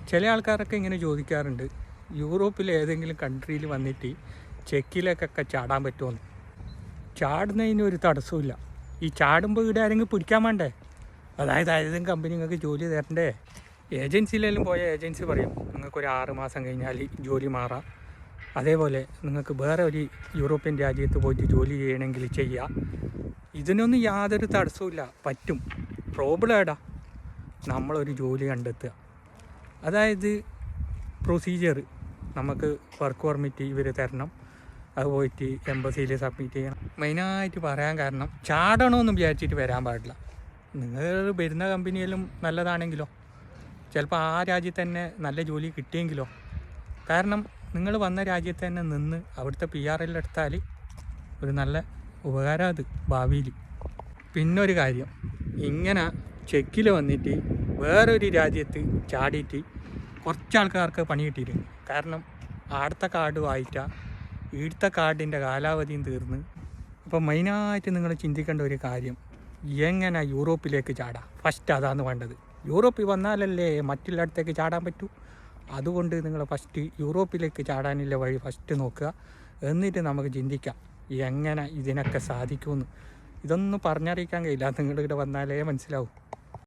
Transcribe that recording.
ചില ആൾക്കാരൊക്കെ ഇങ്ങനെ ചോദിക്കാറുണ്ട്, യൂറോപ്പിലെ ഏതെങ്കിലും കൺട്രിയിൽ വന്നിട്ട് ചെക്കിലേക്കൊക്കെ ചാടാൻ പറ്റുമെന്ന്. ചാടുന്നതിന് ഒരു തടസ്സമില്ല. ഈ ചാടുമ്പോൾ ഇവിടെ ആരെങ്കിലും പിടിക്കാൻ വേണ്ടേ? അതായത് ഏതെങ്കിലും കമ്പനി നിങ്ങൾക്ക് ജോലി തരണ്ടേ? ഏജൻസിയിലെല്ലാം പോയ ഏജൻസി പറയും നിങ്ങൾക്കൊരു 6 മാസം കഴിഞ്ഞാൽ ജോലി മാറാം. അതേപോലെ നിങ്ങൾക്ക് വേറെ ഒരു യൂറോപ്യൻ രാജ്യത്ത് പോയിട്ട് ജോലി ചെയ്യണമെങ്കിൽ ചെയ്യാം. ഇതിനൊന്നും യാതൊരു തടസ്സമില്ല, പറ്റും. പ്രോബ്ലം എടാ നമ്മളൊരു ജോലി കണ്ടെത്തുക. അതായത് പ്രൊസീജിയർ, നമുക്ക് വർക്ക് പെർമിറ്റ് ഇവർ തരണം, അത് പോയിട്ട് എംബസിയിൽ സബ്മിറ്റ് ചെയ്യണം. മെയിനായിട്ട് പറയാൻ കാരണം ചാടണമെന്നും വിചാരിച്ചിട്ട് വരാൻ പാടില്ല. നിങ്ങൾ വരുന്ന കമ്പനിയിലും നല്ലതാണെങ്കിലോ, ചിലപ്പോൾ ആ രാജ്യത്ത് തന്നെ നല്ല ജോലി കിട്ടിയെങ്കിലോ. കാരണം നിങ്ങൾ വന്ന രാജ്യത്ത് തന്നെ നിന്ന് അവിടുത്തെ PR എല്ലാം എടുത്താൽ ഒരു നല്ല ഉപകാരം അത് ഭാവിയിൽ. പിന്നൊരു കാര്യം, ഇങ്ങനെ ചെക്കിൽ വന്നിട്ട് വേറൊരു രാജ്യത്ത് ചാടിയിട്ട് കുറച്ച് ആൾക്കാർക്ക് പണി കിട്ടിയിട്ടുണ്ട്. കാരണം ആടുത്ത കാർഡ് വായിച്ചാൽ ഇവിടുത്തെ കാർഡിൻ്റെ കാലാവധിയും തീർന്ന്. അപ്പോൾ മെയിനായിട്ട് നിങ്ങൾ ചിന്തിക്കേണ്ട ഒരു കാര്യം, എങ്ങനെ യൂറോപ്പിലേക്ക് ചാടാം. ഫസ്റ്റ് അതാണ് വേണ്ടത്. യൂറോപ്പിൽ വന്നാലല്ലേ മറ്റുള്ളിടത്തേക്ക് ചാടാൻ പറ്റൂ. അതുകൊണ്ട് നിങ്ങൾ ഫസ്റ്റ് യൂറോപ്പിലേക്ക് ചാടാനുള്ള വഴി ഫസ്റ്റ് നോക്കുക. എന്നിട്ട് നമുക്ക് ചിന്തിക്കാം എങ്ങനെ ഇതിനൊക്കെ സാധിക്കുമെന്ന്. ഇതൊന്നും പറഞ്ഞറിയിക്കാൻ കഴിയില്ല, നിങ്ങളിവിടെ വന്നാലേ മനസ്സിലാവും.